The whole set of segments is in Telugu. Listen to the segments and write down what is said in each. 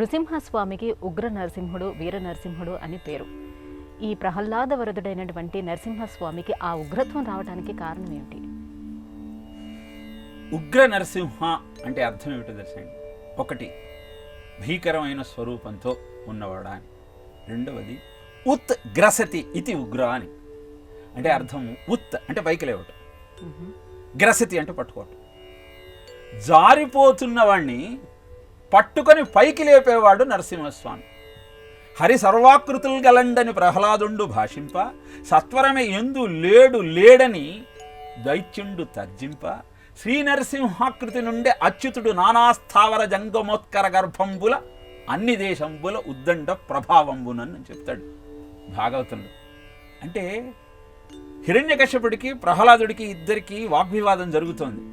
నృసింహస్వామికి ఉగ్ర నరసింహుడు, వీర నరసింహుడు అని పేరు. ఈ ప్రహ్లాద వరదుడైనటువంటి నరసింహస్వామికి ఆ ఉగ్రత్వం రావడానికి కారణం ఏమిటి? ఉగ్ర నరసింహ అంటే అర్థం ఏమిటో తెలుసండి. ఒకటి, భీకరమైన స్వరూపంతో ఉన్నవాడా అని. రెండవది, ఉత్ గ్రసతి ఇది ఉగ్ర అని. అంటే అర్థము ఉత్ అంటే పైకి లేవటం, గ్రసతి అంటే పట్టుకోవటం. జారిపోతున్న వాణ్ణి పట్టుకొని పైకి లేపేవాడు నరసింహస్వామి. హరి సర్వాకృతులు గలండని ప్రహ్లాదుండు భాషింప, సత్వరమే ఎందు లేడు లేడని దైత్యుండు తర్జింప, శ్రీ నరసింహాకృతి నుండి అచ్యుతుడు నానాస్థావర జంగమోత్కర గర్భంబుల అన్ని దేశంబుల ఉద్దండ ప్రభావంబునని చెప్తాడు భాగవతంలో. అంటే హిరణ్యకశ్యపుడికి ప్రహ్లాదుడికి ఇద్దరికి వాగ్వివాదం జరుగుతోంది.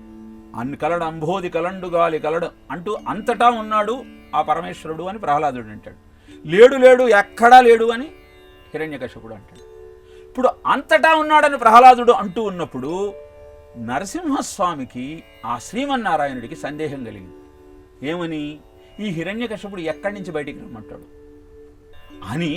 అన్ని కలడు అంబోధి కలండు గాలి కలడు అంటూ అంతటా ఉన్నాడు ఆ పరమేశ్వరుడు అని ప్రహ్లాదుడు అంటాడు. లేడు లేడు ఎక్కడా లేడు అని హిరణ్యకశ్యపుడు అంటాడు. ఇప్పుడు అంతటా ఉన్నాడని ప్రహ్లాదుడు అంటూ ఉన్నప్పుడు నరసింహస్వామికి ఆ శ్రీమన్నారాయణుడికి సందేహం కలిగింది. ఏమని? ఈ హిరణ్యకశ్యపుడు ఎక్కడి నుంచి బయటికి రమ్మంటాడు అని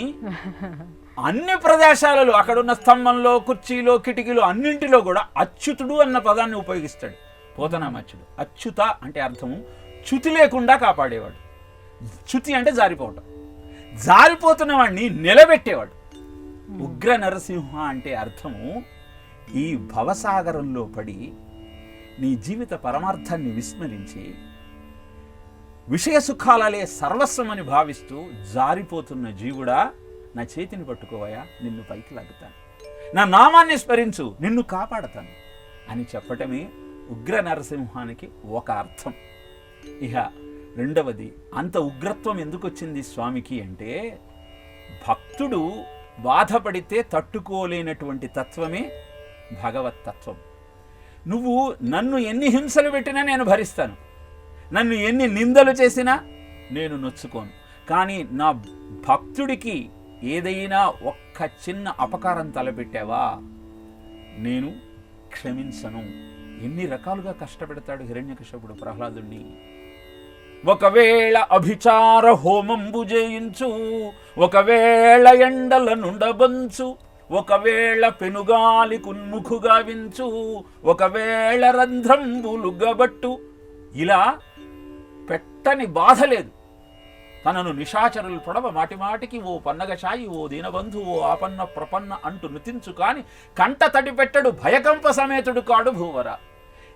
అన్ని ప్రదేశాలలో అక్కడున్న స్తంభంలో, కుర్చీలో, కిటికీలో అన్నింటిలో కూడా అచ్యుతుడు అన్న పదాన్ని ఉపయోగిస్తాడు పోతనామాచ్యుడు. అచ్యుత అంటే అర్థము చ్యుతి లేకుండా కాపాడేవాడు. చ్యుతి అంటే జారిపోవటం. జారిపోతున్న వాడిని నిలబెట్టేవాడు. ఉగ్ర నరసింహ అంటే అర్థము ఈ భవసాగరంలో పడి నీ జీవిత పరమార్థాన్ని విస్మరించి విషయ సుఖాలలే సర్వస్వమని భావిస్తూ జారిపోతున్న జీవుడా, నా చేతిని పట్టుకోవయా, నిన్ను పైకి లాగుతాను, నా నామాన్ని స్మరించు, నిన్ను కాపాడతాను అని చెప్పటమే ఉగ్ర నరసింహానికి ఒక అర్థం. ఇహ రెండవది, అంత ఉగ్రత్వం ఎందుకు వచ్చింది స్వామికి అంటే, భక్తుడు బాధపడితే తట్టుకోలేనటువంటి తత్వమే భగవత్తత్వం. నువ్వు నన్ను ఎన్ని హింసలు పెట్టినా నేను భరిస్తాను, నన్ను ఎన్ని నిందలు చేసినా నేను నొచ్చుకోను, కానీ నా భక్తుడికి ఏదైనా ఒక్క చిన్న అపకారం తలపెట్టావా నేను క్షమించను. ఎన్ని రకాలుగా కష్టపెడతాడు హిరణ్యకశ్యపుడు ప్రహ్లాదుణ్ణి. ఒకవేళ అభిచార హోమంబు చేయించు, ఒకవేళ ఎండల నుండబంచు, ఒకవేళ పెనుగాలి కున్ముఖుగా వించు, ఒకవేళ రంధ్రంబులు గబట్టు, ఇలా పెట్టని బాధ లేదు. తనను నిశాచరులు పొడవ మాటిమాటికి ఓ పన్నగశాయి, ఓ దీనబంధు, ఓ ఆపన్న ప్రపన్న అంటూ నుతించు కాని కంట తడి పెట్టడు భయకంప సమేతుడు కాడు భూవర.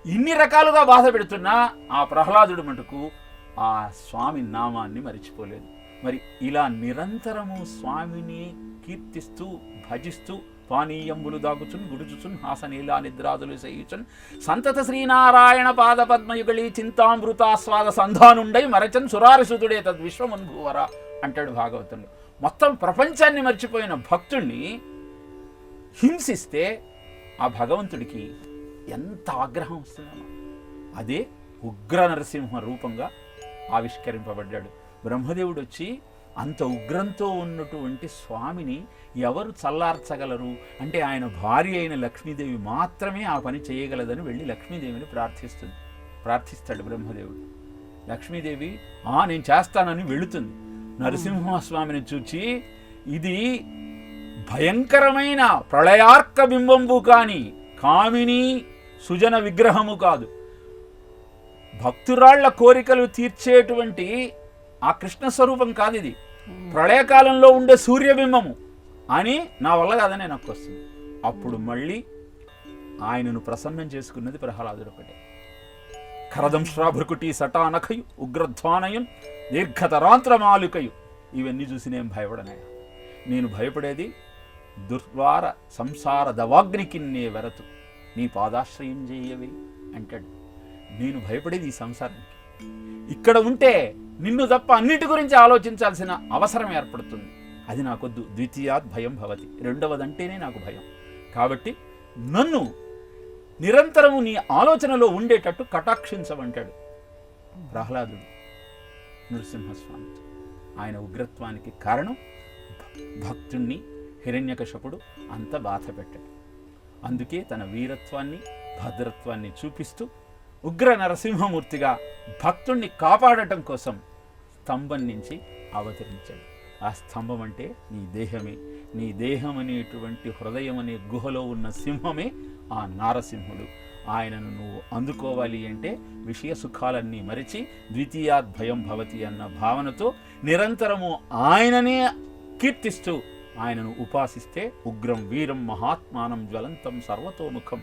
ఇన్ని రకాలుగా బాధ పెడుతున్నా ఆ ప్రహ్లాదుడు మటుకు ఆ స్వామి నామాన్ని మరిచిపోలేదు. మరి ఇలా నిరంతరము స్వామిని కీర్తిస్తూ భజిస్తూ పానీయంబులు దాగుచున్ గుడుచుచున్ హాసనీలా నిద్రాదులు చేయుచున్ సంతత శ్రీనారాయణ పాద పద్మయుగళి చింతామృతాస్వాద సంధానుండై మరచన్ సురారిసుతుడే తద్విశ్వమన్భూవరా అంటాడు భాగవతంలో. మొత్తం ప్రపంచాన్ని మర్చిపోయిన భక్తుణ్ణి హింసిస్తే ఆ భగవంతుడికి ఎంత ఆగ్రహం వస్తుందో. అదే ఉగ్ర నరసింహ రూపంగా ఆవిష్కరింపబడ్డాడు. బ్రహ్మదేవుడు వచ్చి అంత ఉగ్రంతో ఉన్నటువంటి స్వామిని ఎవరు చల్లార్చగలరు అంటే ఆయన భార్య అయిన లక్ష్మీదేవి మాత్రమే ఆ పని చేయగలదని వెళ్ళి లక్ష్మీదేవిని ప్రార్థిస్తాడు బ్రహ్మదేవుడు. లక్ష్మీదేవి నేను చేస్తానని వెళుతుంది. నరసింహస్వామిని చూచి, ఇది భయంకరమైన ప్రళయార్క బింబంబు కాని కామిని సుజన విగ్రహము కాదు, భక్తురాళ్ల కోరికలు తీర్చేటువంటి ఆ కృష్ణ స్వరూపం కాదు, ఇది ప్రళయకాలంలో ఉండే సూర్యబింబము అని నా వల్ల కాదని నాకు వస్తుంది. అప్పుడు మళ్ళీ ఆయనను ప్రసన్నం చేసుకున్నది ప్రహ్లాదుడు ఒకటే. ఖరదంశ్రాభృకుటి సటానఖయు ఉగ్రధ్వానయం దీర్ఘతరాంత్రమాలికయు, ఇవన్నీ చూసి నేను భయపడనయా. నేను భయపడేది దుర్వార సంసార దవాగ్నికిన్నే వెరతు నీ పాదాశ్రయం చేయవే అంటాడు. నేను భయపడేది ఈ సంసారానికి. ఇక్కడ ఉంటే నిన్ను తప్ప అన్నిటి గురించి ఆలోచించాల్సిన అవసరం ఏర్పడుతుంది. అది నాకొద్దు. ద్వితీయాత్ భయం భవతి, రెండవదంటేనే నాకు భయం. కాబట్టి నన్ను నిరంతరము నీ ఆలోచనలో ఉండేటట్టు కటాక్షించమంటాడు ప్రహ్లాదుడు నృసింహస్వామితో. ఆయన ఉగ్రత్వానికి కారణం భక్తుణ్ణి హిరణ్యకశపుడు అంత బాధ పెట్టాడు. అందుకే తన వీరత్వాన్ని భద్రత్వాన్ని చూపిస్తూ ఉగ్ర నరసింహమూర్తిగా భక్తుణ్ణి కాపాడటం కోసం స్తంభం నుంచి అవతరించాడు. ఆ స్తంభం అంటే నీ దేహమే. నీ దేహం అనేటువంటి హృదయం అనే గుహలో ఉన్న సింహమే ఆ నారసింహుడు. ఆయనను నువ్వు అందుకోవాలి అంటే విషయ సుఖాలన్నీ మరిచి ద్వితీయాద్భయం భవతి అన్న భావనతో నిరంతరము ఆయననే కీర్తిస్తూ ఆయనను ఉపాసిస్తే ఉగ్రం వీరం మహాత్మానం జ్వలంతం సర్వతోముఖం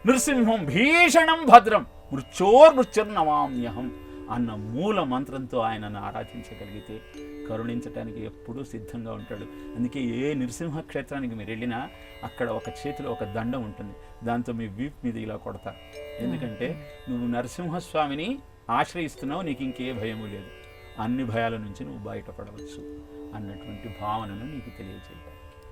నృసింహం భీషణం భద్రం మృత్యోర్మృత్యుర్నమామ్యహం అన్న మూల మంత్రంతో ఆయనను ఆరాధించగలిగితే కరుణించడానికి ఎప్పుడూ సిద్ధంగా ఉంటాడు. అందుకే ఏ నృసింహ క్షేత్రానికి మీరు వెళ్ళినా అక్కడ ఒక చేతిలో ఒక దండం ఉంటుంది, దాంతో మీ వీప్ మీద ఇలా కొడతారు. ఎందుకంటే నువ్వు నరసింహస్వామిని ఆశ్రయిస్తున్నావు, నీకు ఇంకే భయము లేదు, అన్ని భయాల నుంచి నువ్వు బయటపడవచ్చు అన్నటువంటి భావనను నీకు తెలియజేయాలి.